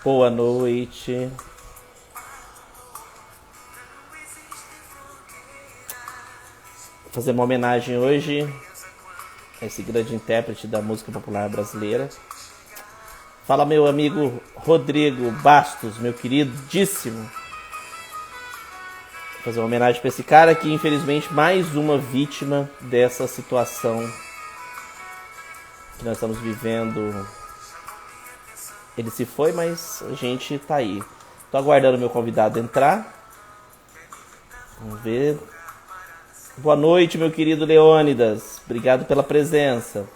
Boa noite. Vou fazer uma homenagem hoje a esse grande intérprete da música popular brasileira. Fala, meu amigo Rodrigo Bastos, meu queridíssimo. Vou fazer uma homenagem para esse cara que, infelizmente, mais uma vítima dessa situação que nós estamos vivendo. Ele se foi, mas a gente tá aí. Tô aguardando meu convidado entrar. Vamos ver. Boa noite, meu querido Leônidas. Obrigado pela presença.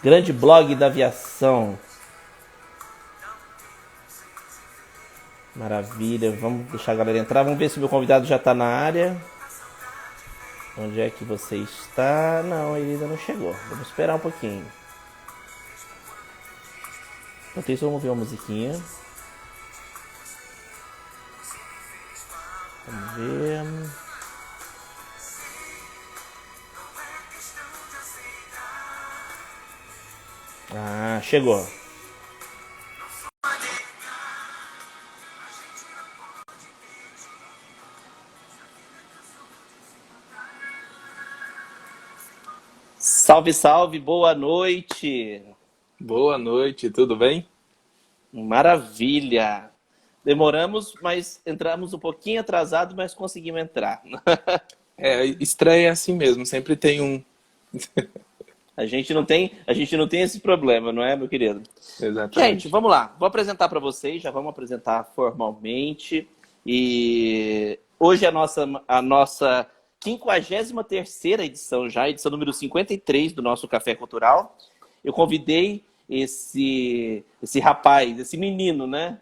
Grande blog da aviação. Maravilha. Vamos deixar a galera entrar. Vamos ver se meu convidado já tá na área. Onde é que você está? Não, ele ainda não chegou. Vamos esperar um pouquinho. Enquanto isso, vamos ver uma musiquinha. Vamos ver. Ah, chegou. Salve, salve, boa noite. Boa noite, tudo bem? Maravilha. Demoramos, mas entramos um pouquinho atrasado, mas conseguimos entrar. Estreia é assim mesmo, sempre tem um. A gente não tem esse problema, não é, meu querido? Exatamente. Gente, vamos lá. Vou apresentar para vocês, já vamos apresentar formalmente. E hoje é a nossa 53ª edição já, edição número 53 do nosso Café Cultural. Eu convidei esse rapaz, esse menino, né?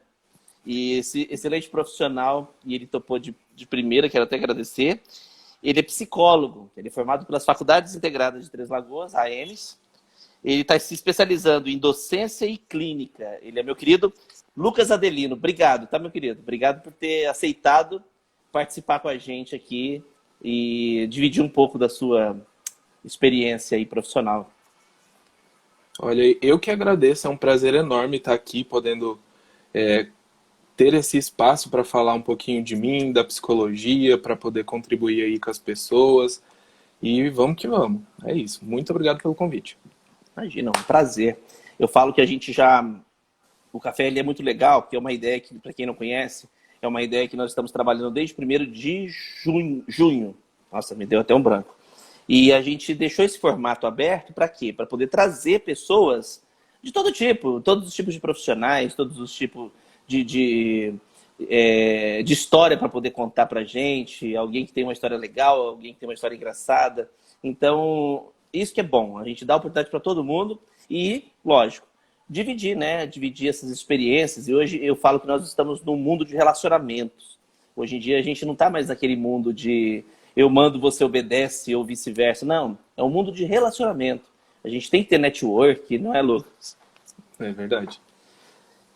E esse excelente profissional, e ele topou de primeira, quero até agradecer. Ele é psicólogo, ele é formado pelas Faculdades Integradas de Três Lagoas, AEMS. Ele está se especializando em docência e clínica. Ele é meu querido Lucas Adelino. Obrigado, tá, meu querido? Obrigado por ter aceitado participar com a gente aqui e dividir um pouco da sua experiência aí profissional. Olha, eu que agradeço, é um prazer enorme estar aqui, podendo ter esse espaço para falar um pouquinho de mim, da psicologia, para poder contribuir aí com as pessoas. E vamos que vamos. É isso. Muito obrigado pelo convite. Imagina, um prazer. Eu falo que a gente já... O café ele é muito legal, porque é uma ideia que, para quem não conhece, é uma ideia que nós estamos trabalhando desde 1º de junho. Nossa, me deu até um branco. E a gente deixou esse formato aberto para quê? Para poder trazer pessoas de todo tipo, todos os tipos de profissionais, todos os tipos de história para poder contar para a gente, alguém que tem uma história legal, alguém que tem uma história engraçada. Então, isso que é bom, a gente dá oportunidade para todo mundo e, lógico, dividir, né? Dividir essas experiências. E hoje eu falo que nós estamos num mundo de relacionamentos. Hoje em dia a gente não está mais naquele mundo de eu mando, você obedece ou vice-versa. Não, é um mundo de relacionamento. A gente tem que ter network, não é, Lucas? É verdade.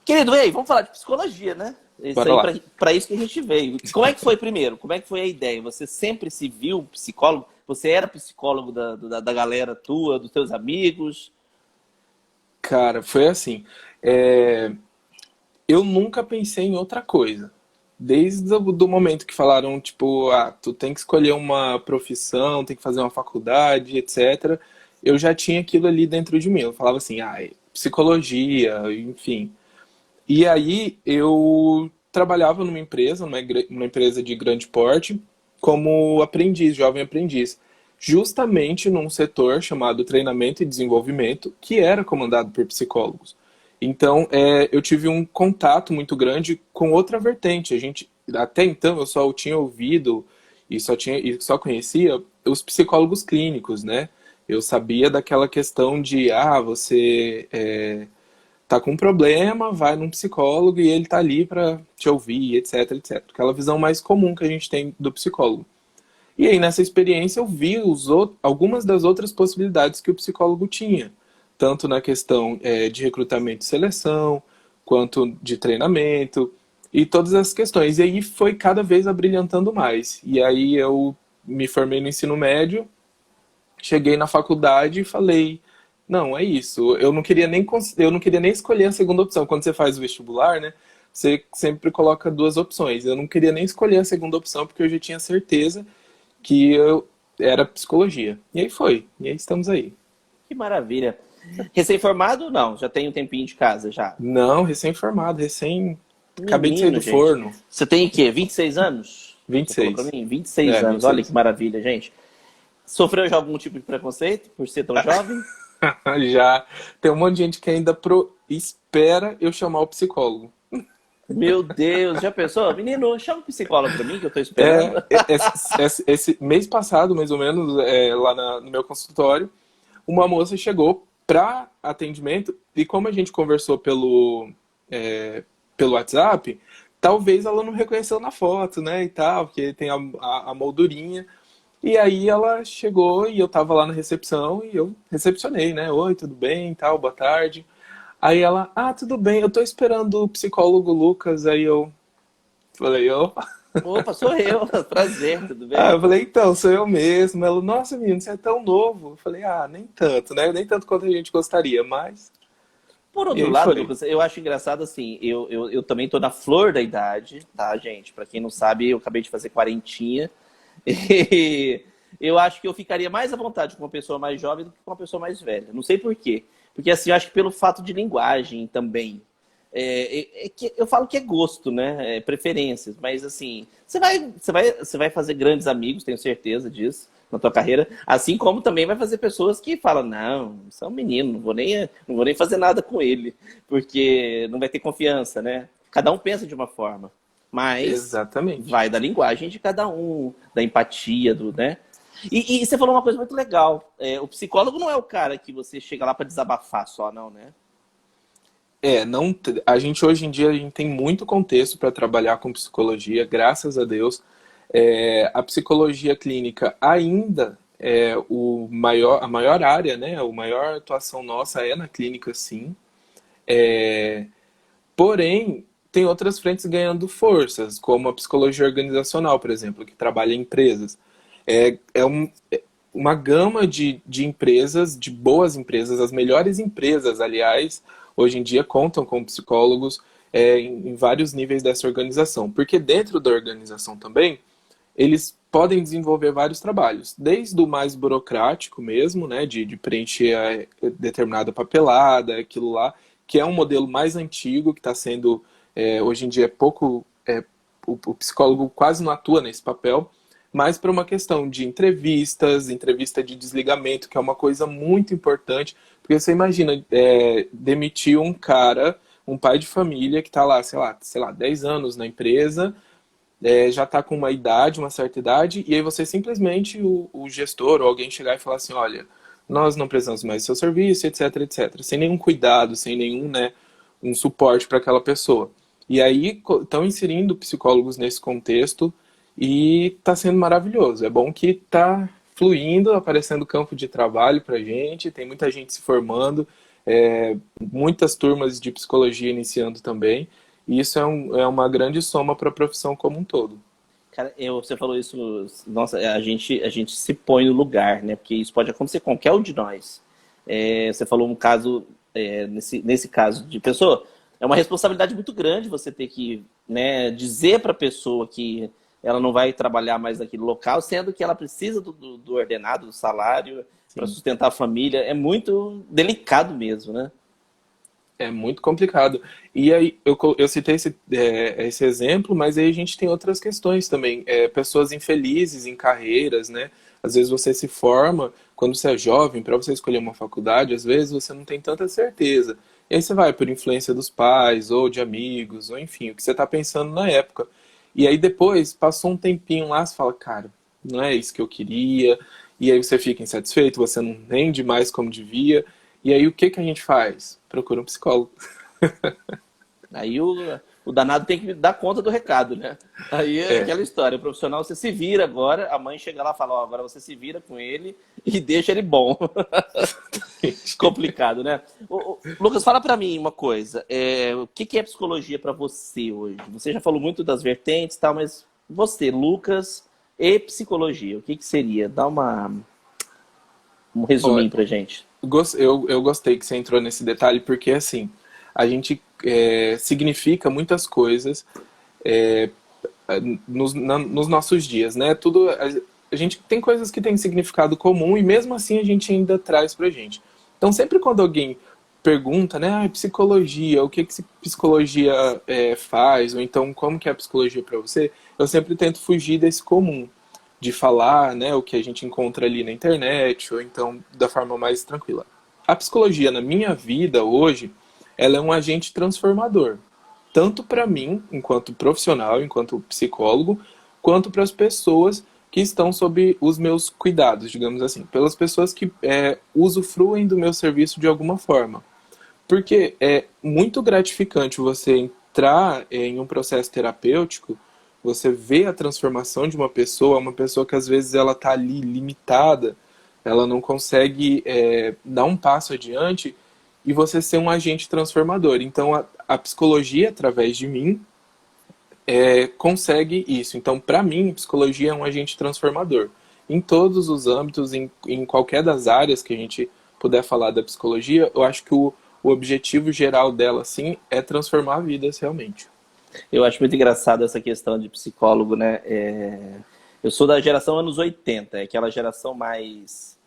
Querido, ei, vamos falar de psicologia, né? Isso aí, para isso que a gente veio. Como é que foi primeiro? Como é que foi a ideia? Você sempre se viu psicólogo? Você era psicólogo da galera tua, dos teus amigos? Cara, foi assim. Eu nunca pensei em outra coisa. Desde do momento que falaram, tipo, tu tem que escolher uma profissão, tem que fazer uma faculdade, etc. Eu já tinha aquilo ali dentro de mim. Eu falava assim, psicologia, enfim. E aí eu trabalhava numa empresa, numa empresa de grande porte, como aprendiz, jovem aprendiz. Justamente num setor chamado treinamento e desenvolvimento, que era comandado por psicólogos. Então, eu tive um contato muito grande com outra vertente. Até então, eu só tinha ouvido e só conhecia os psicólogos clínicos, né? Eu sabia daquela questão de, você tá com um problema, vai num psicólogo e ele tá ali para te ouvir, etc, etc. Aquela visão mais comum que a gente tem do psicólogo. E aí, nessa experiência, eu vi algumas das outras possibilidades que o psicólogo tinha. Tanto na questão de recrutamento e seleção, quanto de treinamento e todas essas questões. E aí foi cada vez abrilhantando mais. E aí eu me formei no ensino médio, cheguei na faculdade e falei, não, é isso. Eu não queria nem escolher a segunda opção. Quando você faz o vestibular, né, você sempre coloca duas opções. Eu não queria nem escolher a segunda opção porque eu já tinha certeza que eu era psicologia. E aí foi. E aí estamos aí. Que maravilha. Recém-formado? Não, já tem um tempinho de casa já. Não, recém-formado, recém. Acabei de sair Menino, do gente. forno. Você tem o quê? 26 anos? Você falou pra 26. mim? 26 É, anos. Olha que 26. maravilha, gente. Sofreu já algum tipo de preconceito por ser tão jovem? Já tem um monte de gente que ainda espera eu chamar o psicólogo. Meu Deus, já pensou? Menino, chama um psicólogo pra mim que eu tô esperando. Esse mês passado, mais ou menos, lá no meu consultório, uma moça chegou para atendimento e como a gente conversou pelo WhatsApp, talvez ela não reconheceu na foto, né, e tal, porque tem a moldurinha. E aí ela chegou e eu tava lá na recepção e eu recepcionei, né? Oi, tudo bem, tal, boa tarde. Aí ela, tudo bem, eu tô esperando o psicólogo Lucas. Aí eu falei, opa. Opa, sou eu. Prazer, tudo Eu bem? falei, então, sou eu mesmo. Ela, nossa, menino, você é tão novo. Eu falei, nem tanto, né? Nem tanto quanto a gente gostaria, mas. Por E outro aí lado, foi. Lucas, eu acho engraçado assim, eu também tô na flor da idade, tá, gente? Pra quem não sabe, eu acabei de fazer quarentinha. E eu acho que eu ficaria mais à vontade com uma pessoa mais jovem do que com uma pessoa mais velha. Não sei por quê. Porque assim, eu acho que pelo fato de linguagem também. É que eu falo que é gosto, né? É preferências. Mas assim, você vai fazer grandes amigos, tenho certeza disso, na tua carreira. Assim como também vai fazer pessoas que falam, não, isso é um menino, não vou nem fazer nada com ele. Porque não vai ter confiança, né? Cada um pensa de uma forma. Mas Exatamente. vai da linguagem de cada um, da empatia, né? E você falou uma coisa muito legal. O psicólogo não é o cara que você chega lá para desabafar só, não, né? Não, a gente hoje em dia a gente tem muito contexto para trabalhar com psicologia, graças a Deus. A psicologia clínica ainda é a maior área, né? A maior atuação nossa é na clínica, sim. Porém, tem outras frentes ganhando forças, como a psicologia organizacional, por exemplo, que trabalha em empresas. Uma gama de empresas, de boas empresas, as melhores empresas, aliás, hoje em dia contam com psicólogos em vários níveis dessa organização. Porque dentro da organização também, eles podem desenvolver vários trabalhos, desde o mais burocrático mesmo, né, de preencher a determinada papelada, aquilo lá, que é um modelo mais antigo, que está sendo, hoje em dia, o psicólogo quase não atua nesse papel, mas para uma questão de entrevista de desligamento, que é uma coisa muito importante, porque você imagina demitir um cara, um pai de família que está lá, sei lá, 10 anos na empresa, já está com uma certa idade, e aí você simplesmente, o gestor ou alguém chegar e falar assim, olha, nós não precisamos mais do seu serviço, etc, etc. Sem nenhum cuidado, sem nenhum, né, um suporte para aquela pessoa. E aí estão inserindo psicólogos nesse contexto e está sendo maravilhoso. É bom que está fluindo, aparecendo campo de trabalho para gente, tem muita gente se formando, muitas turmas de psicologia iniciando também. E isso é uma grande soma para a profissão como um todo. Cara, você falou isso, nossa, a gente se põe no lugar, né? Porque isso pode acontecer com qualquer um de nós. Você falou um caso, nesse caso de pessoa, é uma responsabilidade muito grande você ter que, né, dizer para a pessoa que ela não vai trabalhar mais naquele local, sendo que ela precisa do ordenado, do salário, para Sim. sustentar a família. É muito delicado mesmo, né? É muito complicado. E aí, eu citei esse exemplo, mas aí a gente tem outras questões também. Pessoas infelizes em carreiras, né? Às vezes você se forma, quando você é jovem, para você escolher uma faculdade, às vezes você não tem tanta certeza. E aí você vai por influência dos pais, ou de amigos, ou enfim, o que você está pensando na época. E aí depois, passou um tempinho lá, você fala, cara, não é isso que eu queria. E aí você fica insatisfeito, você não rende mais como devia. E aí o que a gente faz? Procura um psicólogo. Aí o danado tem que dar conta do recado, né? Aí é É. aquela história, o profissional você se vira agora, a mãe chega lá e fala, ó, agora você se vira com ele e deixa ele bom. Complicado, né? Lucas, fala pra mim uma coisa. O que que é psicologia pra você hoje? Você já falou muito das vertentes e tal, mas você, Lucas, e psicologia, o que que seria? Dá um Olha, resuminho pra gente. eu gostei que você entrou nesse detalhe, porque assim, a gente significa muitas coisas é, nos nossos dias, né? A gente tem coisas que têm significado comum e mesmo assim a gente ainda traz pra gente. Então sempre quando alguém pergunta, né, psicologia, o que que psicologia faz, ou então como que é a psicologia para você, eu sempre tento fugir desse comum de falar, né, o que a gente encontra ali na internet, ou então da forma mais tranquila. A psicologia na minha vida hoje, ela é um agente transformador, tanto para mim, enquanto profissional, enquanto psicólogo, quanto para as pessoas que estão sob os meus cuidados, digamos assim, pelas pessoas que usufruem do meu serviço de alguma forma. Porque é muito gratificante você entrar em um processo terapêutico, você vê a transformação de uma pessoa que às vezes ela está ali limitada, ela não consegue dar um passo adiante, e você ser um agente transformador. Então a psicologia, através de mim, consegue isso. Então, para mim, psicologia é um agente transformador. Em todos os âmbitos, em qualquer das áreas que a gente puder falar da psicologia, eu acho que o objetivo geral dela, sim, é transformar vidas realmente. Eu acho muito engraçado essa questão de psicólogo, né? Eu sou da geração anos 80, aquela geração mais.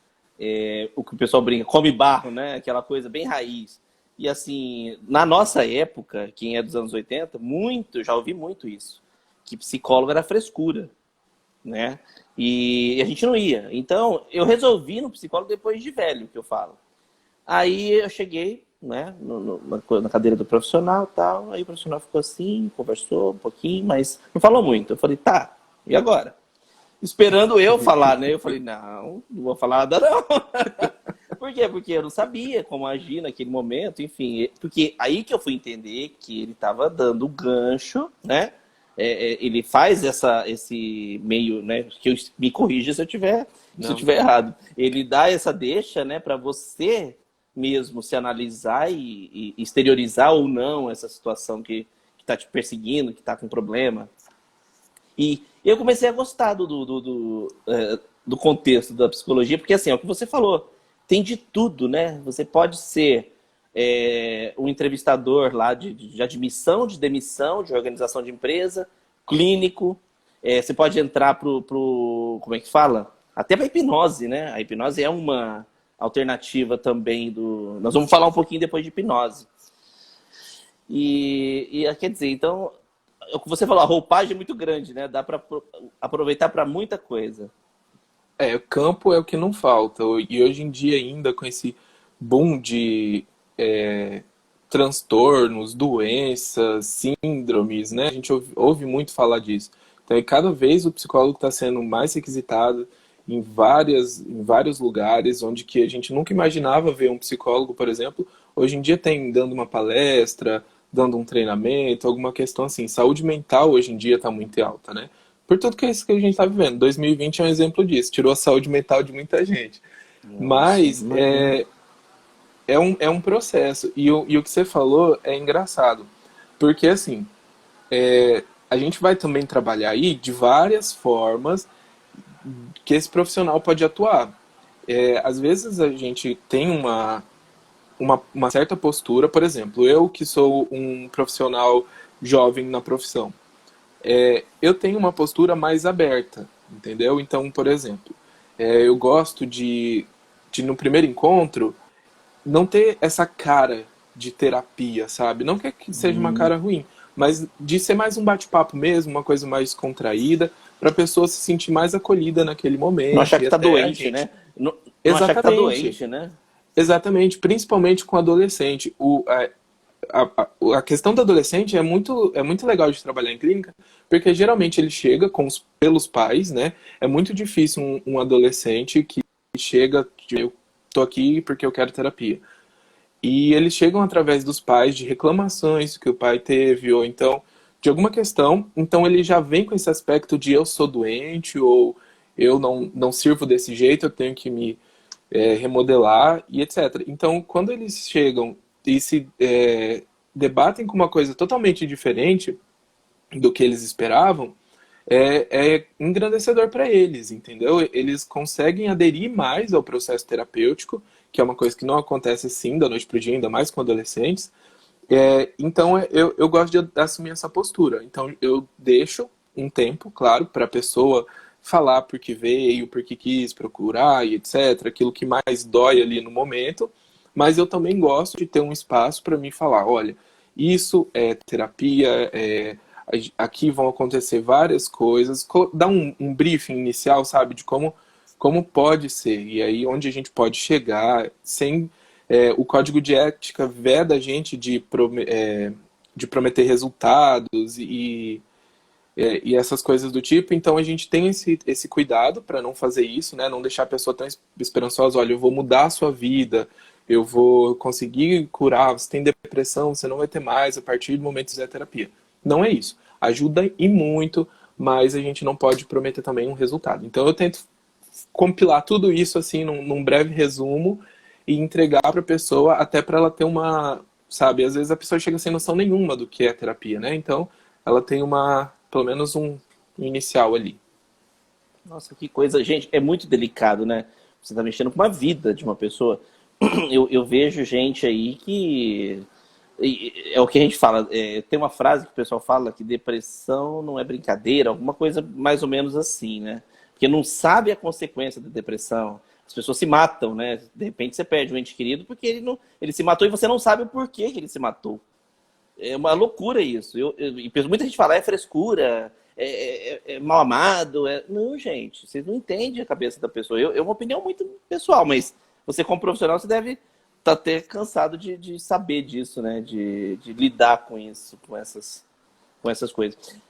O que o pessoal brinca, come barro, né? Aquela coisa bem raiz. E assim, na nossa época, quem é dos anos 80, muito, já ouvi muito isso, que psicólogo era frescura, né? E a gente não ia. Então, eu resolvi ir no psicólogo depois de velho, que eu falo. Aí eu cheguei, né, na cadeira do profissional e tal. Aí o profissional ficou assim, conversou um pouquinho, mas não falou muito. Eu falei, tá, e agora? Esperando eu falar, né? Eu falei, não vou falar nada não. Por quê? Porque eu não sabia como agir naquele momento, enfim. Porque aí que eu fui entender que ele estava dando o gancho, né? Ele faz esse meio, né? Que me corrija se eu Não, tiver errado. Ele dá essa deixa, né? Para você mesmo se analisar e exteriorizar ou não essa situação que está te perseguindo, que está com problema. E eu comecei a gostar do contexto da psicologia, porque assim, é o que você falou, tem de tudo, né? Você pode ser um entrevistador lá de admissão, de demissão, de organização de empresa, clínico, você pode entrar como é que fala? Até para hipnose, né? A hipnose é uma alternativa também do. Nós vamos falar um pouquinho depois de hipnose. Quer dizer, então, é o que você falou, a roupagem é muito grande, né? Dá para aproveitar para muita coisa. campo é o que não falta. E hoje em dia, ainda com esse boom de é, transtornos, doenças, síndromes, né? A gente ouve muito falar disso. Então, e cada vez o psicólogo está sendo mais requisitado em vários lugares, onde que a gente nunca imaginava ver um psicólogo, por exemplo. Hoje em dia tem dando uma palestra, dando um treinamento, alguma questão assim. Saúde mental hoje em dia está muito alta, né? Por tudo que é isso que a gente está vivendo. 2020 é um exemplo disso. Tirou a saúde mental de muita gente. Nossa, Mas imagina. é um processo. E o que você falou é engraçado. Porque, assim, a gente vai também trabalhar aí de várias formas que esse profissional pode atuar. Às vezes a gente tem uma certa postura, por exemplo, eu que sou um profissional jovem na profissão, eu tenho uma postura mais aberta, entendeu? Então, por exemplo, eu gosto de no primeiro encontro não ter essa cara de terapia, sabe? Não que seja uma cara ruim, mas de ser mais um bate-papo mesmo, uma coisa mais contraída, para a pessoa se sentir mais acolhida naquele Não achar momento e que tá até a doente, gente. né? Não achar que tá Exatamente, doente, né? exatamente, principalmente com adolescente. A questão do adolescente é muito legal de trabalhar em clínica, porque geralmente ele chega pelos pais, né? É muito difícil um adolescente que chega, eu tô aqui porque eu quero terapia. E eles chegam através dos pais, de reclamações que o pai teve, ou então de alguma questão, então ele já vem com esse aspecto de eu sou doente ou eu não sirvo desse jeito, eu tenho que me remodelar e etc. Então, quando eles chegam e se debatem com uma coisa totalmente diferente do que eles esperavam, é engrandecedor para eles, entendeu? Eles conseguem aderir mais ao processo terapêutico, que é uma coisa que não acontece assim da noite para o dia, ainda mais com adolescentes. Então, eu gosto de assumir essa postura. Então, eu deixo um tempo, claro, para a pessoa falar por que veio, por que quis procurar e etc. Aquilo que mais dói ali no momento. Mas eu também gosto de ter um espaço para mim falar, olha, isso é terapia, aqui vão acontecer várias coisas. Dar um briefing inicial, sabe, de como pode ser. E aí, onde a gente pode chegar sem... o código de ética veda a gente de prometer resultados e essas coisas do tipo. Então a gente tem esse cuidado para não fazer isso, né? Não deixar a pessoa tão esperançosa. Olha, eu vou mudar a sua vida, eu vou conseguir curar. Você tem depressão, você não vai ter mais a partir do momento de fizer terapia. Não é isso. Ajuda e muito, mas a gente não pode prometer também um resultado. Então eu tento compilar tudo isso assim num breve resumo e entregar para a pessoa, até para ela ter uma, sabe, às vezes a pessoa chega sem noção nenhuma do que é terapia, né? Então, ela tem pelo menos um inicial ali. Nossa, que coisa. Gente, é muito delicado, né? Você tá mexendo com uma vida de uma pessoa. Eu vejo gente aí que... É o que a gente fala. Tem uma frase que o pessoal fala que depressão não é brincadeira, alguma coisa mais ou menos assim, né? Porque não sabe a consequência da depressão. As pessoas se matam, né? De repente você perde um ente querido porque ele se matou e você não sabe o porquê que ele se matou. É uma loucura isso. E muita gente fala, é frescura, é mal amado. Não, gente, vocês não entendem a cabeça da pessoa. É uma opinião muito pessoal, mas você como profissional, você deve estar até cansado de saber disso, né? De lidar com isso, com essas coisas.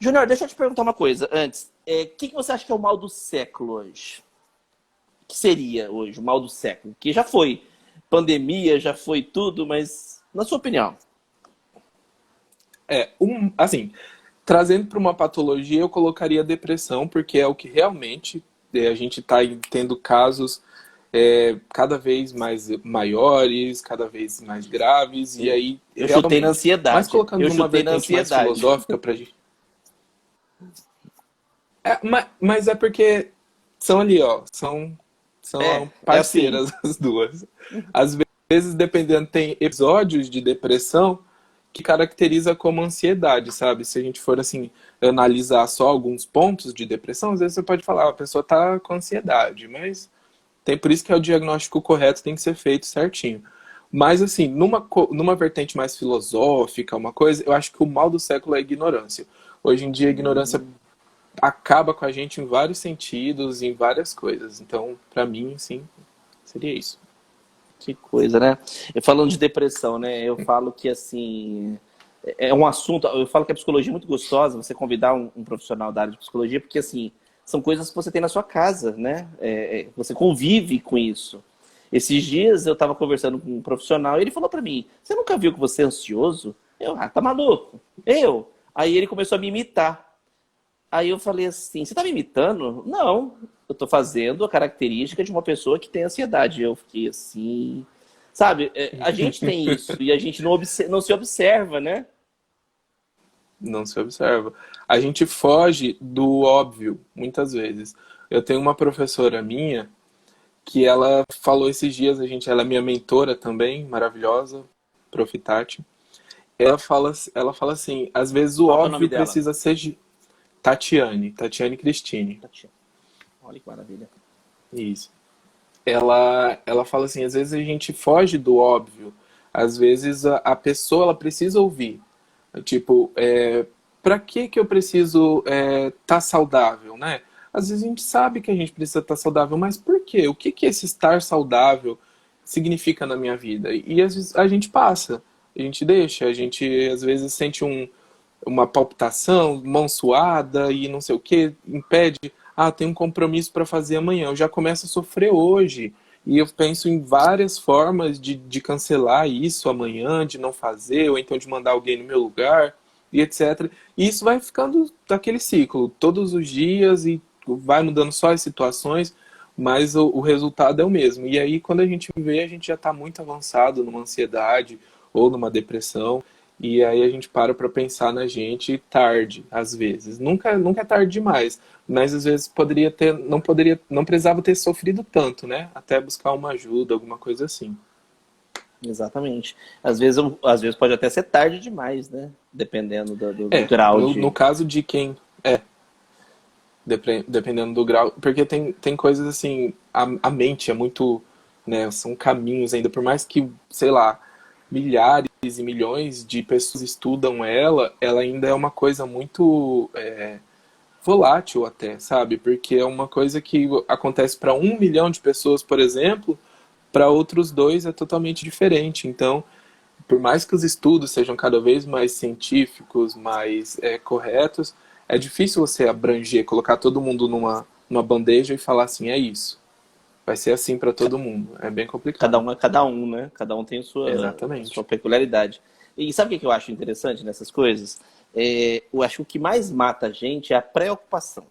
Júnior, deixa eu te perguntar uma coisa antes. O que você acha que é o mal do século hoje? O que seria hoje o mal do século? Que já foi pandemia, já foi tudo, mas na sua opinião? Assim, trazendo para uma patologia, eu colocaria depressão, porque é o que realmente a gente está tendo casos cada vez mais maiores, cada vez mais graves, e aí eu chutei na ansiedade. Mas colocando numa vertente mais filosófica para gente. Mas é porque são ali, ó, são parceiras assim. As duas. Às vezes, dependendo, tem episódios de depressão que caracteriza como ansiedade, sabe? Se a gente for, assim, analisar só alguns pontos de depressão, às vezes você pode falar, a pessoa tá com ansiedade, mas por isso que o diagnóstico correto tem que ser feito certinho. Mas, assim, numa vertente mais filosófica, uma coisa, eu acho que o mal do século é a ignorância. Hoje em dia, a ignorância acaba com a gente em vários sentidos, em várias coisas. Então, para mim, sim, seria isso. Que coisa, né? Falando de depressão, né? Eu falo que, assim, é um assunto... Eu falo que a psicologia é muito gostosa, você convidar um profissional da área de psicologia, porque, assim, são coisas que você tem na sua casa, né? Você convive com isso. Esses dias eu estava conversando com um profissional e ele falou para mim, você nunca viu que você é ansioso? Tá maluco? Aí ele começou a me imitar. Aí eu falei assim, você tá me imitando? Não, eu tô fazendo a característica de uma pessoa que tem ansiedade. Eu fiquei assim... Sabe, a gente tem isso e a gente não se observa, né? Não se observa. A gente foge do óbvio, muitas vezes. Eu tenho uma professora minha que ela falou esses dias, ela é minha mentora também, maravilhosa, Prof. Tati. Ela fala assim, às vezes o óbvio precisa ser... Tatiane Cristine. Olha que maravilha. Isso. Ela fala assim, às vezes a gente foge do óbvio, às vezes a pessoa ela precisa ouvir. Tipo, pra que eu preciso tá saudável, né? Às vezes a gente sabe que a gente precisa estar saudável, mas por quê? O que esse estar saudável significa na minha vida? E às vezes a gente passa, a gente deixa, a gente às vezes sente uma palpitação, mão suada e não sei o que, impede, tem um compromisso para fazer amanhã, eu já começo a sofrer hoje, e eu penso em várias formas de cancelar isso amanhã, de não fazer, ou então de mandar alguém no meu lugar, e etc. E isso vai ficando daquele ciclo, todos os dias, e vai mudando só as situações, mas o resultado é o mesmo. E aí, quando a gente vê, a gente já está muito avançado numa ansiedade ou numa depressão, e aí a gente para pensar na gente tarde, às vezes. Nunca é tarde demais, mas às vezes não precisava ter sofrido tanto, né? Até buscar uma ajuda, alguma coisa assim. Exatamente. Às vezes pode até ser tarde demais, né? Dependendo do grau No de. caso de quem dependendo do grau, porque tem coisas assim, a mente é muito, né, são caminhos ainda, por mais que, sei lá, milhares e milhões de pessoas estudam ela ainda é uma coisa muito volátil até, sabe? Porque é uma coisa que acontece para 1 milhão de pessoas, por exemplo, para outros dois é totalmente diferente. Então, por mais que os estudos sejam cada vez mais científicos, mais corretos, é difícil você abranger, colocar todo mundo numa bandeja e falar assim, é isso. Vai ser assim para todo mundo. É bem Cada complicado. um é cada um, né? Cada um tem a sua Exatamente. peculiaridade. E sabe o que eu acho interessante nessas coisas? Eu acho que o que mais mata a gente é a preocupação.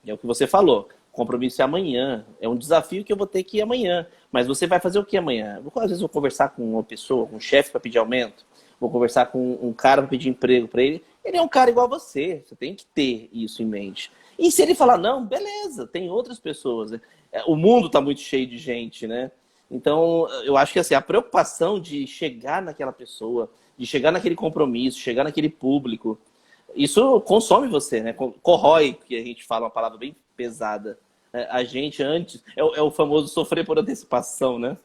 É o que você falou. O compromisso é amanhã. É um desafio que eu vou ter que ir amanhã. Mas você vai fazer o que amanhã? Às vezes eu vou conversar com uma pessoa, com um chefe para pedir aumento. Vou conversar com um cara para pedir emprego para ele. Ele é um cara igual a você. Você tem que ter isso em mente. E se ele falar não, beleza, tem outras pessoas, né? O mundo está muito cheio de gente, né? Então, eu acho que assim, a preocupação de chegar naquela pessoa, de chegar naquele compromisso, chegar naquele público, isso consome você, né? Corrói, que a gente fala uma palavra bem pesada. A gente antes. É o famoso sofrer por antecipação, né?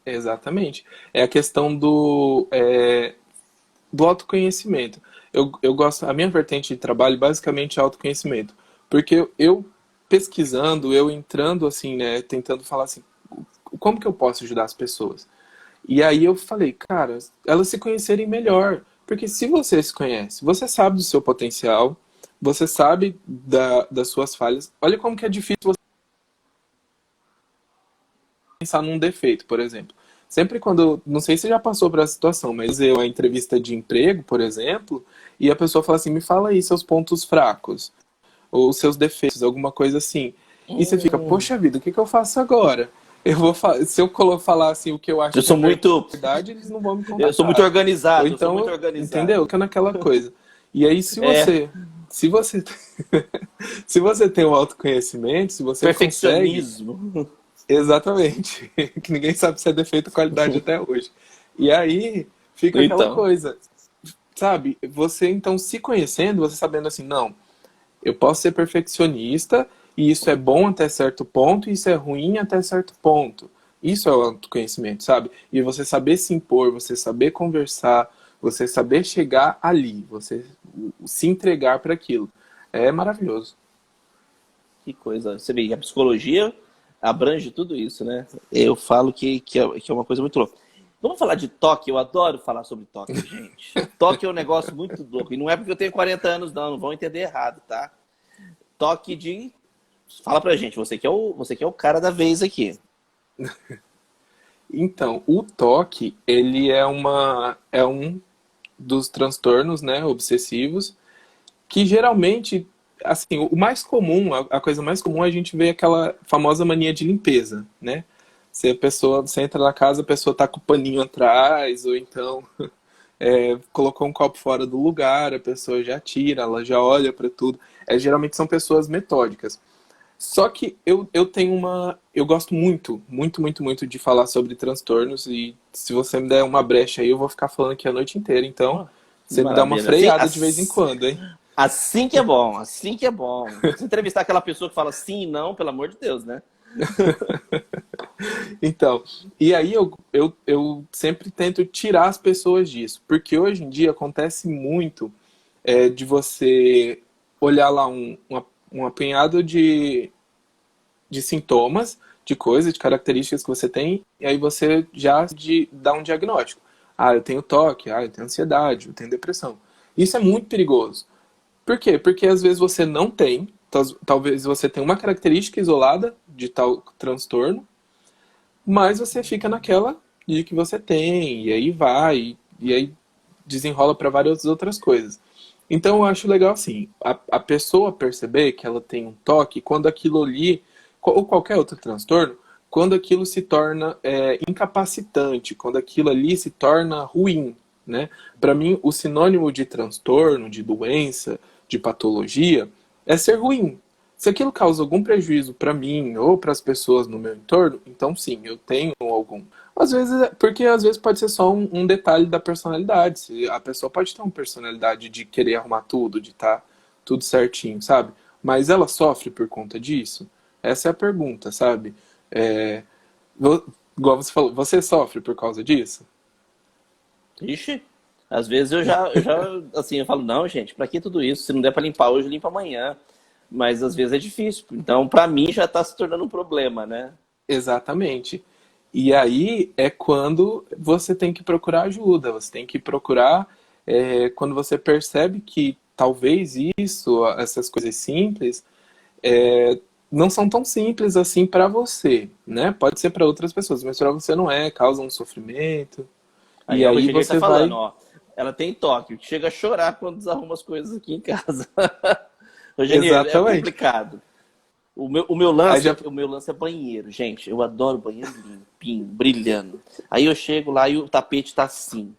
Exatamente. É a questão do autoconhecimento. Eu gosto, a minha vertente de trabalho basicamente é autoconhecimento. Porque eu pesquisando, eu entrando assim, né, tentando falar assim, como que eu posso ajudar as pessoas? E aí eu falei, cara, elas se conhecerem melhor. Porque se você se conhece, você sabe do seu potencial, você sabe das suas falhas. Olha como que é difícil você pensar num defeito, por exemplo. Sempre quando, não sei se já passou por essa situação, mas eu, a entrevista de emprego, por exemplo, e a pessoa fala assim, me fala aí seus pontos fracos, ou seus defeitos, alguma coisa assim. E você fica, Hum. poxa vida, o que que eu faço agora? Se eu falar assim o que eu acho Eu que é sou muito. verdade, eles não vão me Eu sou muito contratar. Ou organizado, eu sou muito então, entendeu? organizado. Que é naquela coisa. E aí, É, se você, se você tem o autoconhecimento, se você consegue, perfeccionismo. exatamente, que ninguém sabe se é defeito ou qualidade até hoje. E aí fica aquela Então, coisa, sabe? Você então se conhecendo, você sabendo assim, não, eu posso ser perfeccionista e isso é bom até certo ponto e isso é ruim até certo ponto. Isso é o autoconhecimento, sabe? E você saber se impor, você saber conversar, você saber chegar ali, você se entregar para aquilo. É maravilhoso. que coisa. Você vê, a psicologia abrange tudo isso, né? Eu falo que é uma coisa muito louca. Vamos falar de toque? Eu adoro falar sobre toque, gente. Toque é um negócio muito louco. E não é porque eu tenho 40 anos, não. Não vão entender errado, tá? Toque de. Fala pra gente, você que é o cara da vez aqui. Então, o toque, ele é um dos transtornos, né, obsessivos, que geralmente, assim, o mais comum, a coisa mais comum, a gente vê aquela famosa mania de limpeza, né? Se a pessoa, você entra na casa, a pessoa tá com o paninho atrás, ou então colocou um copo fora do lugar, a pessoa já tira, ela já olha para tudo. Geralmente são pessoas metódicas. Só que eu tenho uma. Eu gosto muito, muito, muito, muito de falar sobre transtornos, e se você me der uma brecha aí, eu vou ficar falando aqui a noite inteira. Então, Ó, que você me dá uma maravilha. Assim, freada de vez em quando, hein? assim que é bom, assim que é bom. Se entrevistar aquela pessoa que fala sim e não, pelo amor de Deus, né? Então, e aí eu sempre tento tirar as pessoas disso, porque hoje em dia acontece muito de você olhar lá um apanhado de sintomas, de coisas, de características que você tem, e aí você já dá um diagnóstico. Ah, eu tenho toque, eu tenho ansiedade, eu tenho depressão. Isso é muito perigoso. Por quê? Porque às vezes você não tem, talvez você tenha uma característica isolada de tal transtorno, mas você fica naquela de que você tem, e aí vai, e aí desenrola para várias outras coisas. Então eu acho legal assim, a pessoa perceber que ela tem um toque quando aquilo ali, ou qualquer outro transtorno, quando aquilo se torna incapacitante, quando aquilo ali se torna ruim, né? Para mim, o sinônimo de transtorno, de doença, de patologia, é ser ruim. Se aquilo causa algum prejuízo para mim ou para as pessoas no meu entorno, então sim, eu tenho algum. Às vezes, porque às vezes pode ser só um detalhe da personalidade. A pessoa pode ter uma personalidade de querer arrumar tudo, de estar tudo certinho, sabe? Mas ela sofre por conta disso? Essa é a pergunta, sabe? É, igual você falou, você sofre por causa disso? Ixi, às vezes assim, eu falo, não, gente, pra que tudo isso? Se não der pra limpar hoje, limpa amanhã. Mas às vezes é difícil. Então, pra mim, já tá se tornando um problema, né? Exatamente. E aí é quando você tem que procurar ajuda, você tem que procurar quando você percebe que talvez isso, essas coisas simples, é, não são tão simples assim para você, né? Pode ser para outras pessoas, mas para você não é, causa um sofrimento. Aí E a aí Rogéria tá você falando, vai. ó. Ela tem toque, chega a chorar quando desarruma as coisas aqui em casa. Rogério, é Exatamente. complicado. Aí já. O meu lance é banheiro, gente. Eu adoro banheiro limpinho, brilhando. Aí eu chego lá e o tapete tá assim.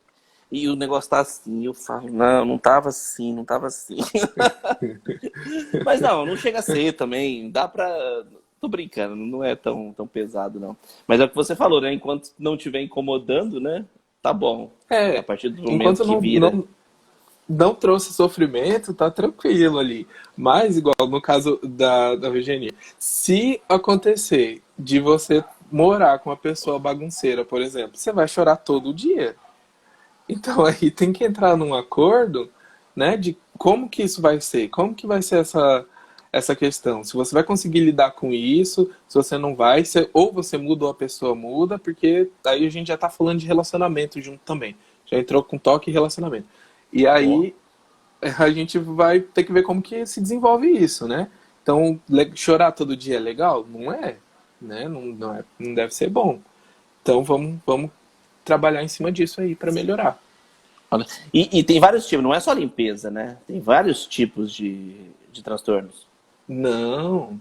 E o negócio tá assim. E eu falo, não, não tava assim, não tava assim. Mas não, não chega a ser também. Dá pra. Tô brincando, não é tão pesado, não. Mas é o que você falou, né? Enquanto não estiver incomodando, né? Tá bom. A É, partir do momento enquanto que não, vira. não trouxe sofrimento, tá tranquilo ali. Mas, igual no caso da Virginia, se acontecer de você morar com uma pessoa bagunceira, por exemplo, você vai chorar todo dia. Então aí tem que entrar num acordo, né, de como que isso vai ser, como que vai ser essa questão. Se você vai conseguir lidar com isso, se você não vai, ou você muda ou a pessoa muda, porque aí a gente já tá falando de relacionamento junto também. Já entrou com toque e relacionamento. E Ó, aí a gente vai ter que ver como que se desenvolve isso, né? Então, chorar todo dia é legal? Não é, né? Não deve ser bom. Então, vamos trabalhar em cima disso aí para melhorar. olha. E tem vários tipos, não é só limpeza, né? Tem vários tipos de transtornos. Não,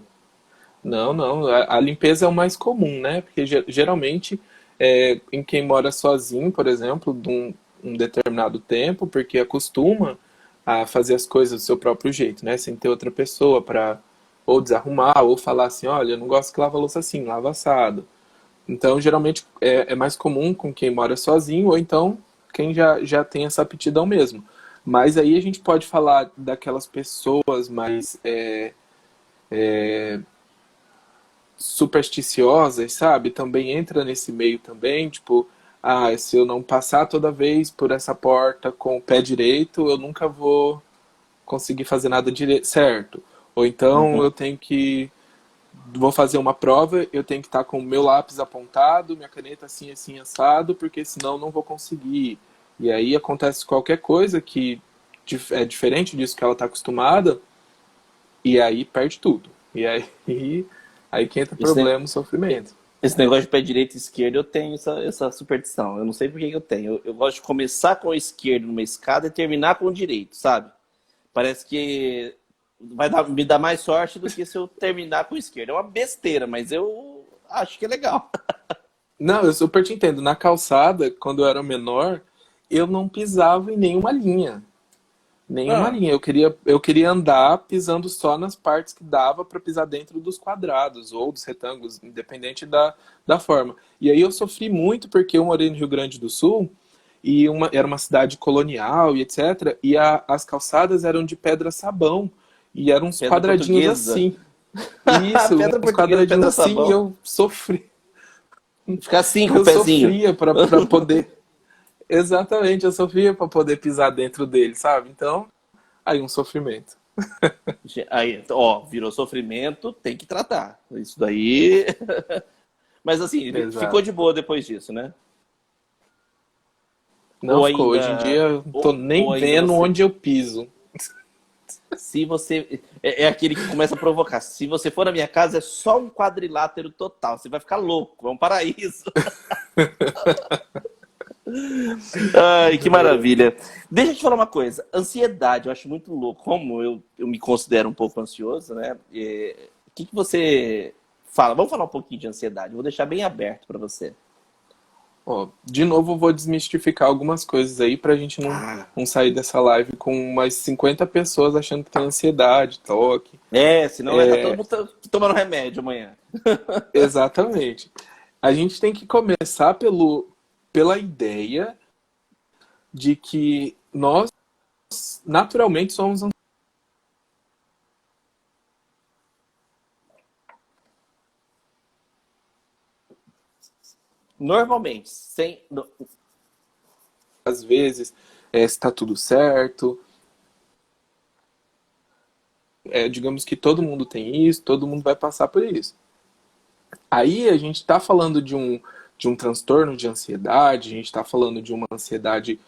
não. A limpeza é o mais comum, né? Porque geralmente em quem mora sozinho, por exemplo, de um determinado tempo, porque acostuma a fazer as coisas do seu próprio jeito, né? Sem ter outra pessoa para ou desarrumar, ou falar assim, olha, eu não gosto que lava a louça assim, lava assado. Então, geralmente é mais comum com quem mora sozinho, ou então quem já tem essa aptidão mesmo. Mas aí a gente pode falar daquelas pessoas mais supersticiosas, sabe? Também entra nesse meio também, tipo, se eu não passar toda vez por essa porta com o pé direito, eu nunca vou conseguir fazer nada direito, certo? Ou então Uhum. eu tenho que vou fazer uma prova, eu tenho que estar com o meu lápis apontado, minha caneta assim, assim, assado, porque senão não vou conseguir. E aí acontece qualquer coisa que é diferente disso que ela está acostumada, e aí perde tudo. E aí que entra o Esse, ne- problema, o sofrimento. esse negócio de pé direito e esquerdo, eu tenho essa superstição. Eu não sei por que que eu tenho. Eu gosto de começar com o esquerdo numa escada e terminar com o direito, sabe? Parece que me dar mais sorte do que se eu terminar com o esquerdo. É uma besteira, mas eu acho que é legal. Não, eu super te entendo. Na calçada, quando eu era menor, eu não pisava em nenhuma linha. Nenhuma Ah, linha. Eu queria andar pisando só nas partes que dava para pisar dentro dos quadrados ou dos retângulos, independente da forma. E aí eu sofri muito porque eu morei no Rio Grande do Sul e era uma cidade colonial e etc. E as calçadas eram de pedra sabão e eram uns pedra quadradinhos portuguesa. assim. Isso, Pedra uns portuguesa, quadradinhos pedra assim e sabão. eu sofri. Ficar assim com o Eu pezinho. sofria para poder. Exatamente, eu sofria para poder pisar dentro dele, sabe? Então, aí um sofrimento. Aí, ó, virou sofrimento, tem que tratar. Isso daí. Mas assim, ficou Exato. de boa depois disso, né? Não Ou ficou. Hoje em dia ainda. eu tô nem Ou ainda vendo você. onde eu piso. Se você. É aquele que começa a provocar. Se você for na minha casa, é só um quadrilátero total. Você vai ficar louco. É um paraíso. Ai, que maravilha. Deixa eu te falar uma coisa. Ansiedade, eu acho muito louco. Como eu me considero um pouco ansioso, né? O que você fala? Vamos falar um pouquinho de ansiedade. Vou deixar bem aberto para você. Ó, de novo, eu vou desmistificar algumas coisas aí pra gente Ah, não sair dessa live com umas 50 pessoas achando que tem ansiedade, toque. senão vai estar todo mundo tomando remédio amanhã. Exatamente. A gente tem que começar pela ideia de que nós naturalmente somos. Normalmente, sem. Às vezes, se está tudo certo. Digamos que todo mundo tem isso, todo mundo vai passar por isso. Aí a gente está falando de um transtorno de ansiedade, a gente está falando de uma ansiedade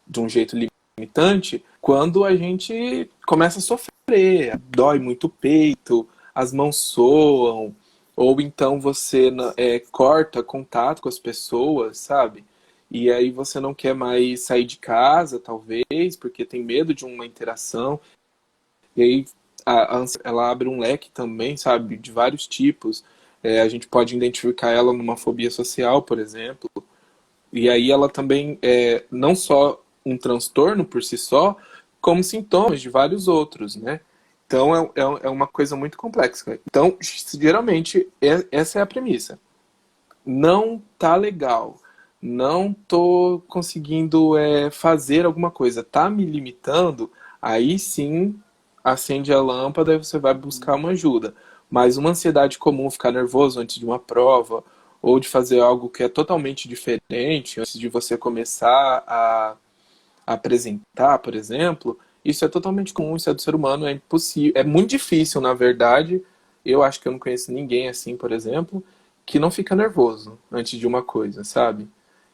de um jeito limitante, quando a gente começa a sofrer, dói muito o peito, as mãos soam, ou então você corta contato com as pessoas, sabe? E aí você não quer mais sair de casa, talvez, porque tem medo de uma interação. E aí ela abre um leque também, sabe, de vários tipos. A gente pode identificar ela numa fobia social, por exemplo. E aí ela também não só um transtorno por si só, como sintomas de vários outros, né? Então é uma coisa muito complexa. Então, geralmente, essa é a premissa. Não tá legal. Não tô conseguindo fazer alguma coisa. Tá me limitando. Aí sim, acende a lâmpada e você vai buscar uma ajuda. Mas uma ansiedade comum, ficar nervoso antes de uma prova, ou de fazer algo que é totalmente diferente, antes de você começar a apresentar, por exemplo, isso é totalmente comum, isso é do ser humano, é impossível, é muito difícil, na verdade. Eu acho que eu não conheço ninguém assim, por exemplo, que não fica nervoso antes de uma coisa, sabe?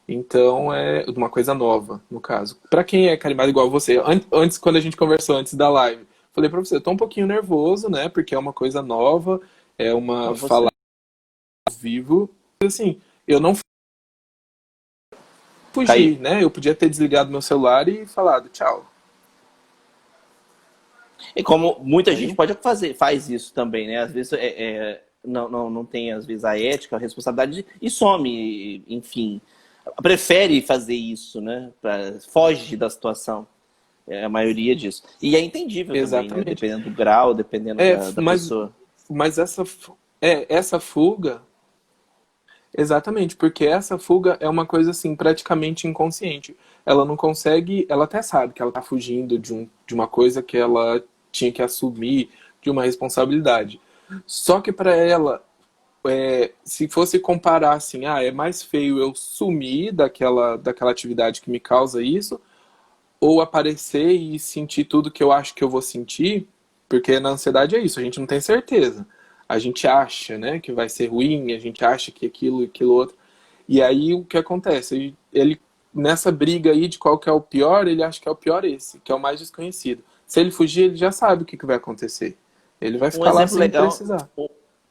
Então é uma coisa nova, no caso. Pra quem é carimbado igual você, antes, quando a gente conversou antes da live, falei pra você, eu tô um pouquinho nervoso, né? Porque é uma coisa nova, é uma Com fala você. ao vivo. Assim, eu não Caí. fugi, né? Eu podia ter desligado meu celular e falado tchau. E como muita gente Aí, pode fazer, faz isso também, né? Às vezes não tem, às vezes, a ética, a responsabilidade e some, enfim. Prefere fazer isso, né? Foge da situação. É a maioria disso. E é entendível também, né? exatamente. Dependendo do grau, dependendo É, da mas, pessoa. mas essa fuga, exatamente, porque essa fuga é uma coisa assim, praticamente inconsciente. Ela não consegue, ela até sabe que ela está fugindo de uma coisa que ela tinha que assumir, de uma responsabilidade. Só que para ela, se fosse comparar assim, é mais feio eu sumir daquela atividade que me causa isso, ou aparecer e sentir tudo que eu acho que eu vou sentir, porque na ansiedade é isso, a gente não tem certeza. A gente acha, né, que vai ser ruim, a gente acha que aquilo outro. E aí o que acontece? Ele nessa briga aí de qual que é o pior, ele acha que é o pior esse, que é o mais desconhecido. Se ele fugir, ele já sabe o que vai acontecer. Ele vai Um ficar lá exemplo sem legal, precisar.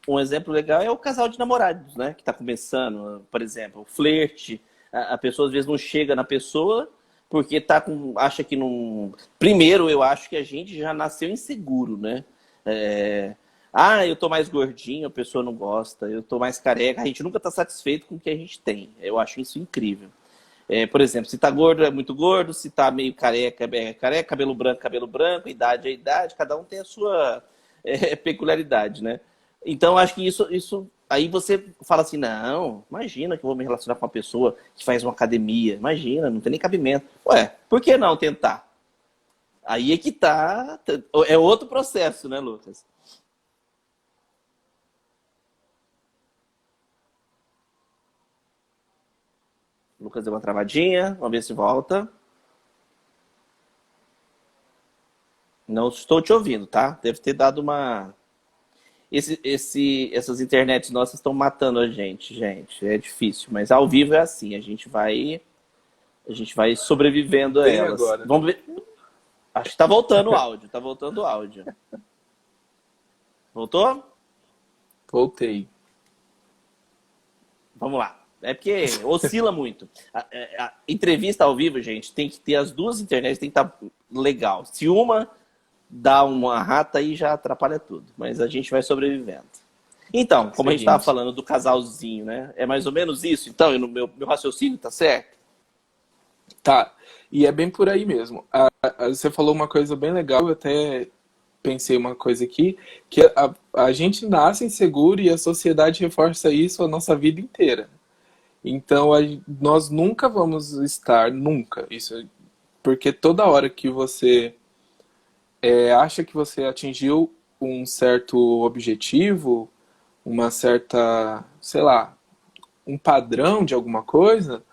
um exemplo legal é o casal de namorados, né? Que está começando, por exemplo, o flerte. A pessoa às vezes não chega na pessoa porque acha que não. Primeiro, eu acho que a gente já nasceu inseguro, né? É, eu tô mais gordinho, a pessoa não gosta. Eu tô mais careca. A gente nunca está satisfeito com o que a gente tem. Eu acho isso incrível. Por exemplo, se tá gordo, é muito gordo. Se tá meio careca, é careca. Cabelo branco. Idade é idade. Cada um tem a sua peculiaridade, né? Então, acho que isso. Aí você fala assim: não, imagina que eu vou me relacionar com uma pessoa que faz uma academia. Imagina, não tem nem cabimento. Ué, por que não tentar? Aí é que tá. É outro processo, né, Lucas? Lucas deu uma travadinha, vamos ver se volta. Não estou te ouvindo, tá? Deve ter dado uma. Essas internets nossas estão matando a gente. É difícil, mas ao vivo é assim, a gente vai sobrevivendo a Bem elas. agora. Vamos ver. Acho que tá voltando o áudio, tá voltando o áudio. Voltou? Voltei. Vamos lá. É porque oscila muito. A entrevista ao vivo, gente, tem que ter as duas internets, tem que estar legal. Se uma dá uma rata, aí já atrapalha tudo. Mas a gente vai sobrevivendo. Então, como a gente estava Seguinte. falando do casalzinho, né? É mais ou menos isso. Então, meu raciocínio tá certo? Tá. E é bem por aí mesmo. Você falou uma coisa bem legal, eu até pensei uma coisa aqui, que a gente nasce inseguro e a sociedade reforça isso a nossa vida inteira. Então, nós nunca vamos estar, nunca, isso, porque toda hora que você acha que você atingiu um certo objetivo, uma certa, sei lá, um padrão de alguma coisa,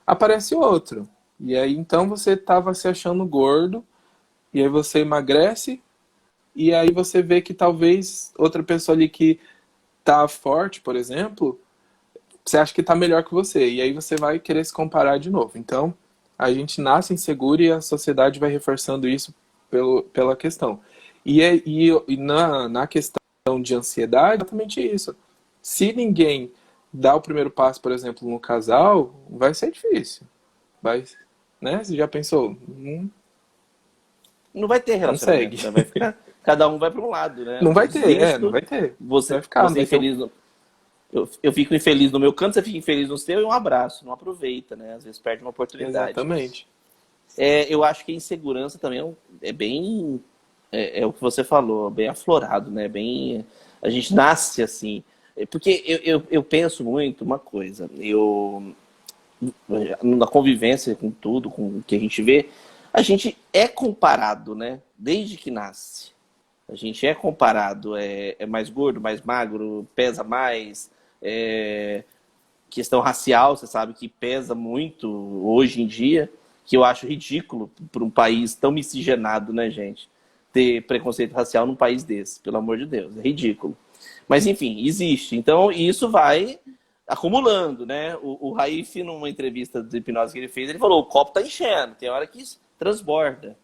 aparece outro. E aí então você estava se achando gordo, e aí você emagrece, e aí você vê que talvez outra pessoa ali que tá forte, por exemplo, você acha que tá melhor que você, e aí você vai querer se comparar de novo. Então, a gente nasce inseguro e a sociedade vai reforçando isso pela questão. E na questão de ansiedade, é exatamente isso. Se ninguém dá o primeiro passo, por exemplo, no casal, vai ser difícil. Vai, né? Você já pensou? Não Não vai ter consegue. relacionamento, né? Vai ficar, cada um vai para um lado, né? Não vai ter, não Desisto, vai ter. Vai você, ficar, não você vai ter um... infeliz. Eu fico infeliz no meu canto, você fica infeliz no seu e um abraço. Não aproveita, né? Às vezes perde uma oportunidade. Exatamente. Eu acho que a insegurança também é bem. É o que você falou, bem aflorado, né? Bem, a gente nasce assim. Porque eu penso muito uma coisa. Na convivência com tudo, com o que a gente vê, a gente é comparado, né? Desde que nasce. A gente é comparado, é mais gordo, mais magro, pesa mais. É, questão racial, você sabe que pesa muito hoje em dia, que eu acho ridículo para um país tão miscigenado, né, gente? Ter preconceito racial num país desse, pelo amor de Deus, é ridículo. Mas enfim, existe. Então, isso vai acumulando, né? O Raif, numa entrevista de hipnose que ele fez, ele falou: o copo tá enchendo, tem hora que isso transborda.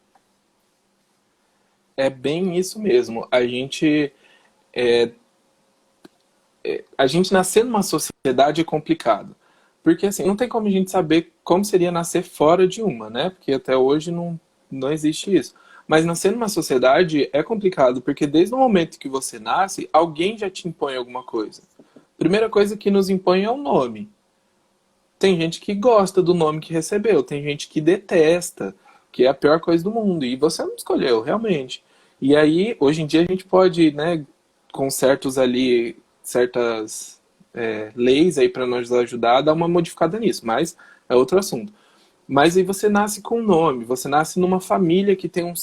É bem isso mesmo. A gente nascer numa sociedade é complicado. Porque assim, não tem como a gente saber como seria nascer fora de uma, né? Porque até hoje não existe isso. Mas nascer numa sociedade é complicado, porque desde o momento que você nasce, alguém já te impõe alguma coisa. Primeira coisa que nos impõe é o nome. Tem gente que gosta do nome que recebeu, tem gente que detesta, que é a pior coisa do mundo. E você não escolheu, realmente. E aí, hoje em dia, a gente pode, né, com certas leis aí para nos ajudar a dar uma modificada nisso, mas é outro assunto. Mas aí você nasce com um nome, você nasce numa família que tem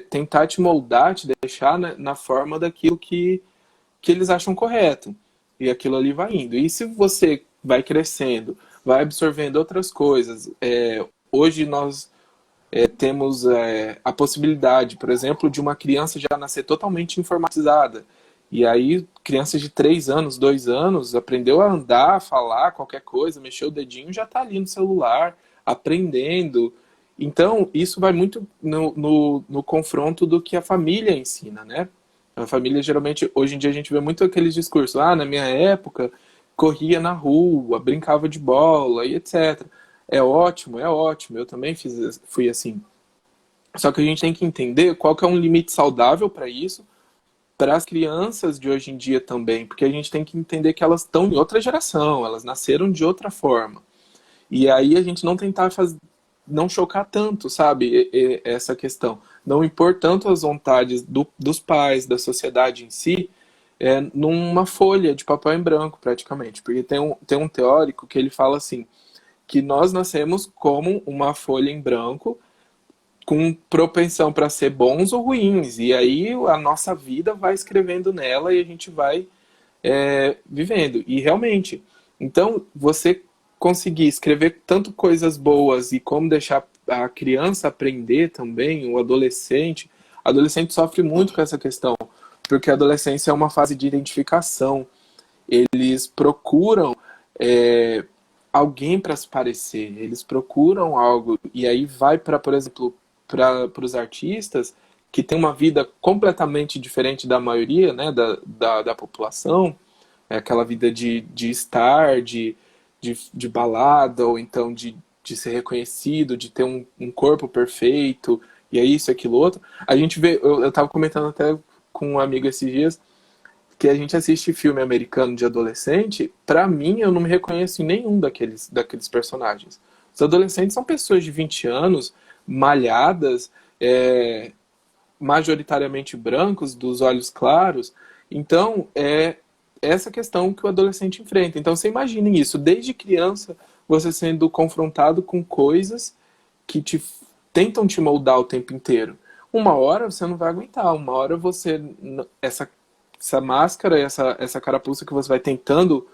tentar te moldar, te deixar na forma daquilo que eles acham correto. E aquilo ali vai indo. E se você vai crescendo, vai absorvendo outras coisas, hoje nós temos a possibilidade, por exemplo, de uma criança já nascer totalmente informatizada. E aí, criança de 3 anos, 2 anos, aprendeu a andar, a falar, qualquer coisa, mexer o dedinho, já está ali no celular, aprendendo. Então, isso vai muito no confronto do que a família ensina, né? A família, geralmente, hoje em dia a gente vê muito aqueles discursos, na minha época, corria na rua, brincava de bola e etc. É ótimo, eu também fui assim. Só que a gente tem que entender qual que é um limite saudável para isso, para as crianças de hoje em dia também, porque a gente tem que entender que elas estão em outra geração, elas nasceram de outra forma. E aí a gente não tentar não chocar tanto, sabe, essa questão. Não impor tanto as vontades dos pais, da sociedade em si, numa folha de papel em branco, praticamente. Porque tem um teórico que ele fala assim, que nós nascemos como uma folha em branco, com propensão para ser bons ou ruins. E aí a nossa vida vai escrevendo nela e a gente vai vivendo. E realmente, então você conseguir escrever tanto coisas boas e como deixar a criança aprender também, o adolescente. O adolescente sofre muito com essa questão, porque a adolescência é uma fase de identificação. Eles procuram alguém para se parecer, eles procuram algo, e aí vai para, por exemplo, para os artistas que têm uma vida completamente diferente da maioria, né, da população, É aquela vida de estar, de balada, ou então de ser reconhecido, de ter um corpo perfeito, e é isso, aquilo, outro. A gente vê, eu tava comentando até com um amigo esses dias, que a gente assiste filme americano de adolescente, pra mim eu não me reconheço em nenhum daqueles personagens. Os adolescentes são pessoas de 20 anos, malhadas, majoritariamente brancos, dos olhos claros. Então, é essa questão que o adolescente enfrenta. Então, você imagine isso, desde criança, você sendo confrontado com coisas que tentam te moldar o tempo inteiro. Uma hora você não vai aguentar, uma hora você. Essa máscara, essa carapuça que você vai tentando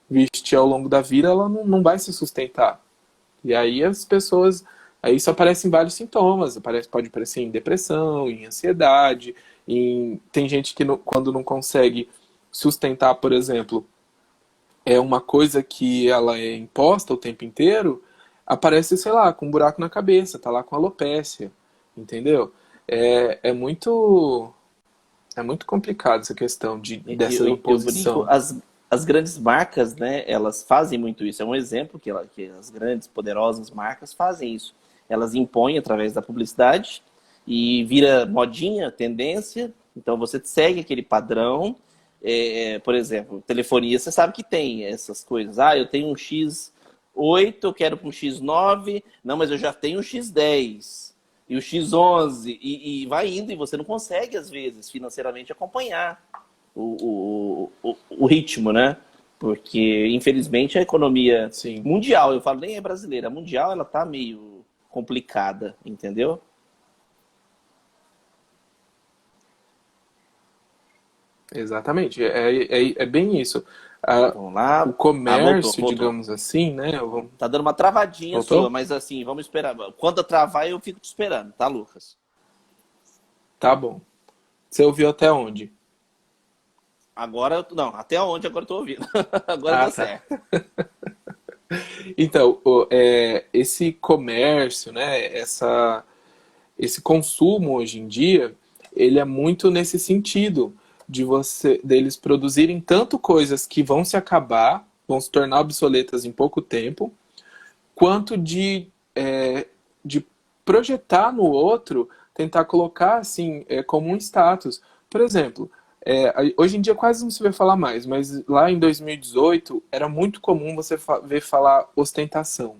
vestir ao longo da vida, ela não vai se sustentar. E aí as pessoas. Aí isso aparece em vários sintomas. Pode aparecer em depressão, em ansiedade. Tem gente que quando não consegue sustentar, por exemplo, é uma coisa que ela é imposta o tempo inteiro, aparece, sei lá, com um buraco na cabeça, tá lá com alopécia, entendeu? É muito complicado essa questão dessa Eu brinco, imposição. as grandes marcas, né, elas fazem muito isso. É um exemplo que as grandes, poderosas marcas fazem isso. Elas impõem através da publicidade e vira modinha, tendência. Então você segue aquele padrão. Por exemplo, telefonia, você sabe que tem essas coisas. Ah, eu tenho um X8, eu quero para um X9. Não, mas eu já tenho um X10 e o X11 e vai indo, e você não consegue, às vezes, financeiramente acompanhar o ritmo, né? Porque, infelizmente, a economia Sim, mundial, eu falo nem é brasileira, a mundial, ela tá meio complicada, entendeu? exatamente. É bem isso. Ah, Vamos lá. o Ah, voltou, comércio, voltou. digamos assim, né? Tá dando uma travadinha sua, Voltou? mas assim, vamos esperar. Quando travar, eu fico te esperando, tá, Lucas? Tá bom. Você ouviu até onde? Agora, não, até onde agora eu tô ouvindo. Agora Ah, deu tá. certo. Então, esse comércio, né? Esse consumo hoje em dia, ele é muito nesse sentido deles produzirem tanto coisas que vão se acabar, vão se tornar obsoletas em pouco tempo, quanto de projetar no outro, tentar colocar assim como um status. Por exemplo, hoje em dia quase não se vê falar mais, mas lá em 2018 era muito comum você ver falar ostentação.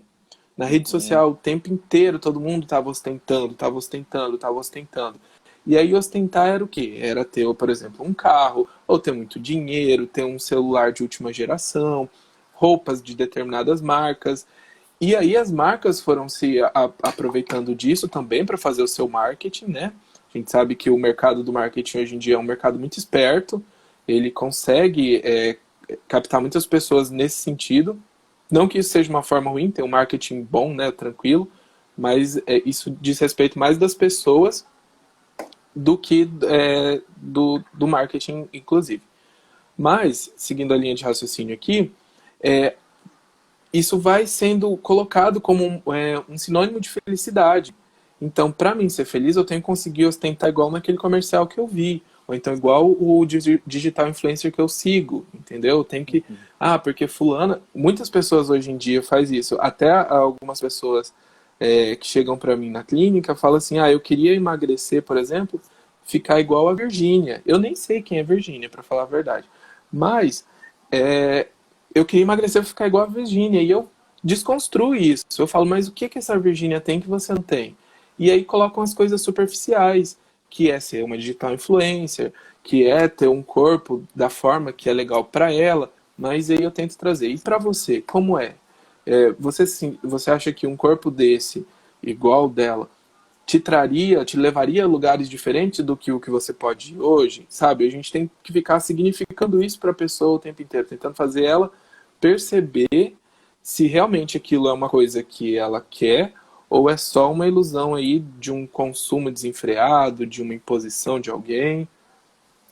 Na rede Uhum. social o tempo inteiro todo mundo estava ostentando, estava ostentando, estava ostentando. E aí ostentar era o quê? Era ter, por exemplo, um carro, ou ter muito dinheiro, ter um celular de última geração, roupas de determinadas marcas. E aí as marcas foram se aproveitando disso também para fazer o seu marketing, né? A gente sabe que o mercado do marketing hoje em dia é um mercado muito esperto, ele consegue captar muitas pessoas nesse sentido. Não que isso seja uma forma ruim, tem um marketing bom, né, tranquilo, mas isso diz respeito mais das pessoas do que do marketing, inclusive. Mas, seguindo a linha de raciocínio aqui, é, isso vai sendo colocado como um sinônimo de felicidade. Então, para mim ser feliz, eu tenho que conseguir ostentar igual naquele comercial que eu vi, ou então igual o digital influencer que eu sigo, entendeu? Eu tenho que, porque fulana, muitas pessoas hoje em dia faz isso, até algumas pessoas que chegam para mim na clínica falam assim, eu queria emagrecer, por exemplo, ficar igual a Virgínia. Eu nem sei quem é Virgínia, para falar a verdade, mas é, eu queria emagrecer para ficar igual a Virgínia. E eu desconstruo isso. Eu falo, mas o que essa Virgínia tem que você não tem? E aí colocam as coisas superficiais, que é ser uma digital influencer, que é ter um corpo da forma que é legal para ela, mas aí eu tento trazer. E para você, como é? Você acha que um corpo desse, igual dela, te levaria a lugares diferentes do que o que você pode ir hoje, sabe? A gente tem que ficar significando isso para a pessoa o tempo inteiro, tentando fazer ela perceber se realmente aquilo é uma coisa que ela quer ou é só uma ilusão aí de um consumo desenfreado, de uma imposição de alguém,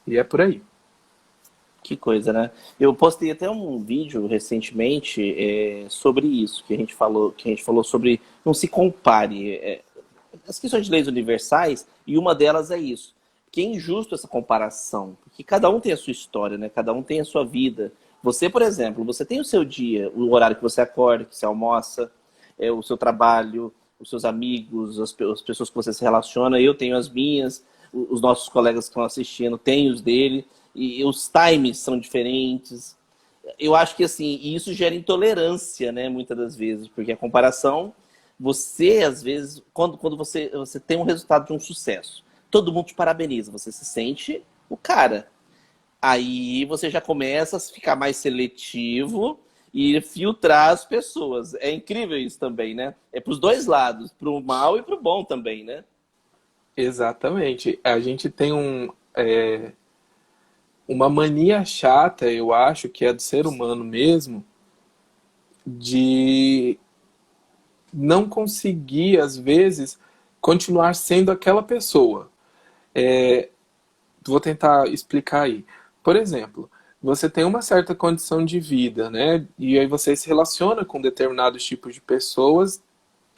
e é por aí. Que coisa, né? Eu postei até um vídeo recentemente sobre isso, que a gente falou sobre não se compare. As questões de leis universais, e uma delas é isso. Que é injusto essa comparação, porque cada um tem a sua história, né? Cada um tem a sua vida. Você, por exemplo, você tem o seu dia, o horário que você acorda, que você almoça, o seu trabalho, os seus amigos, as pessoas que você se relaciona. Eu tenho as minhas, os nossos colegas que estão assistindo têm os dele, e os times são diferentes. Eu acho que assim, isso gera intolerância, né, muitas das vezes, porque a comparação, você, às vezes, quando você tem um resultado de um sucesso, todo mundo te parabeniza, você se sente o cara. Aí você já começa a ficar mais seletivo e filtrar as pessoas. É incrível isso também, né? É para os dois lados, para o mal e para o bom também, né? Exatamente. A gente tem uma mania chata, eu acho, que é do ser humano mesmo, de não conseguir, às vezes, continuar sendo aquela pessoa. Vou tentar explicar aí. Por exemplo, você tem uma certa condição de vida, né? E aí você se relaciona com determinados tipos de pessoas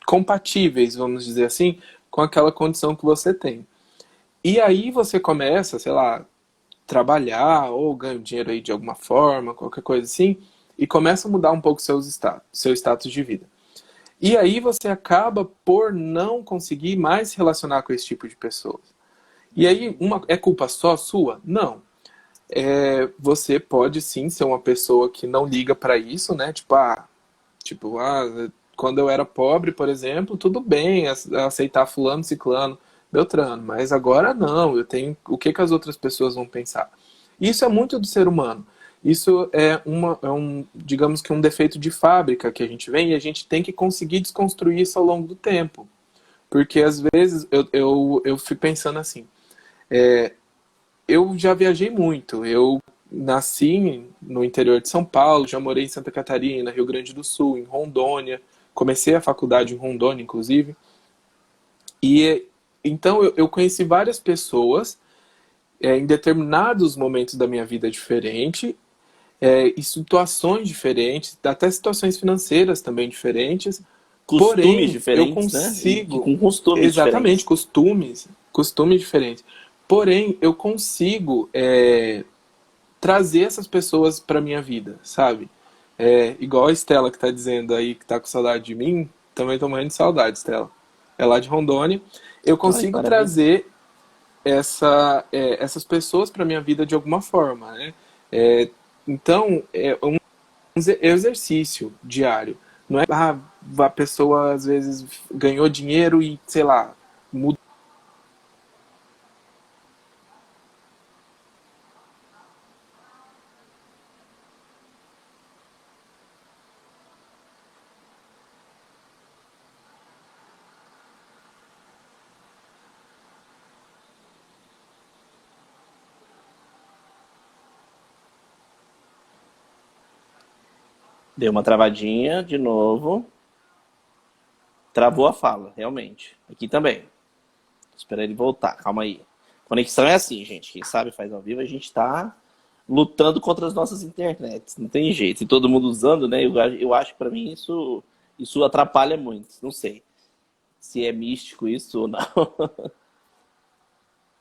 compatíveis, vamos dizer assim, com aquela condição que você tem. E aí você começa, sei lá, trabalhar ou ganha dinheiro aí de alguma forma, qualquer coisa assim, e começa a mudar um pouco seu status de vida. E aí você acaba por não conseguir mais se relacionar com esse tipo de pessoas. E aí, é culpa só sua? Não. Você pode sim ser uma pessoa que não liga pra isso, né? Quando eu era pobre, por exemplo, tudo bem aceitar fulano, ciclano, beltrano, mas agora não, eu tenho o que que as outras pessoas vão pensar. Isso é muito do ser humano. Isso digamos que um defeito de fábrica que a gente vem e a gente tem que conseguir desconstruir isso ao longo do tempo. Porque às vezes eu fico pensando assim, eu já viajei muito. Eu nasci no interior de São Paulo, já morei em Santa Catarina, Rio Grande do Sul, em Rondônia. Comecei a faculdade em Rondônia, inclusive. E então eu conheci várias pessoas em determinados momentos da minha vida diferente, em situações diferentes, até situações financeiras também diferentes. Costumes Porém, eu diferentes, né? E consigo, com costumes exatamente, diferentes. costumes diferentes. Porém, eu consigo trazer essas pessoas para minha vida, sabe? Igual a Estela que tá dizendo aí que tá com saudade de mim, também tô morrendo de saudade, Estela. É lá de Rondônia. Eu Ai, que consigo maravilha. trazer essas pessoas para minha vida de alguma forma, né? Então, um exercício diário. Não é a pessoa às vezes ganhou dinheiro e, sei lá, mudou. Deu uma travadinha de novo. Travou a fala, realmente. Aqui também. Espera ele voltar, calma aí. Conexão é assim, gente. Quem sabe faz ao vivo, a gente tá lutando contra as nossas internets. Não tem jeito. E todo mundo usando, né? Eu acho que pra mim isso atrapalha muito. Não sei se é místico isso ou não.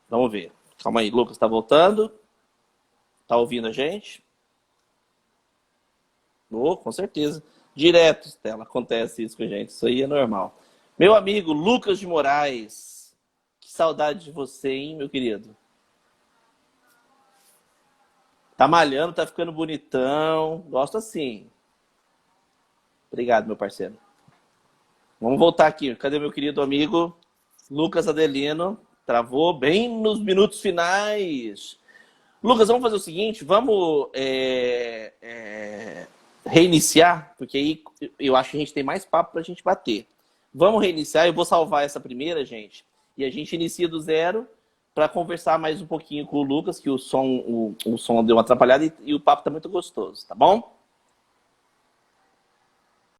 Vamos ver. Calma aí, Lucas, tá voltando? Tá ouvindo a gente? Oh, com certeza. Direto, Stella, acontece isso com a gente. Isso aí é normal. Meu amigo Lucas de Moraes. Que saudade de você, hein, meu querido? Tá malhando, tá ficando bonitão. Gosto assim. Obrigado, meu parceiro. Vamos voltar aqui. Cadê meu querido amigo Lucas Adelino? Travou bem nos minutos finais. Lucas, vamos fazer o seguinte, vamos reiniciar, porque aí eu acho que a gente tem mais papo pra gente bater. Vamos reiniciar, eu vou salvar essa primeira, gente, e a gente inicia do zero para conversar mais um pouquinho com o Lucas, que o som deu uma atrapalhada e o papo tá muito gostoso, tá bom?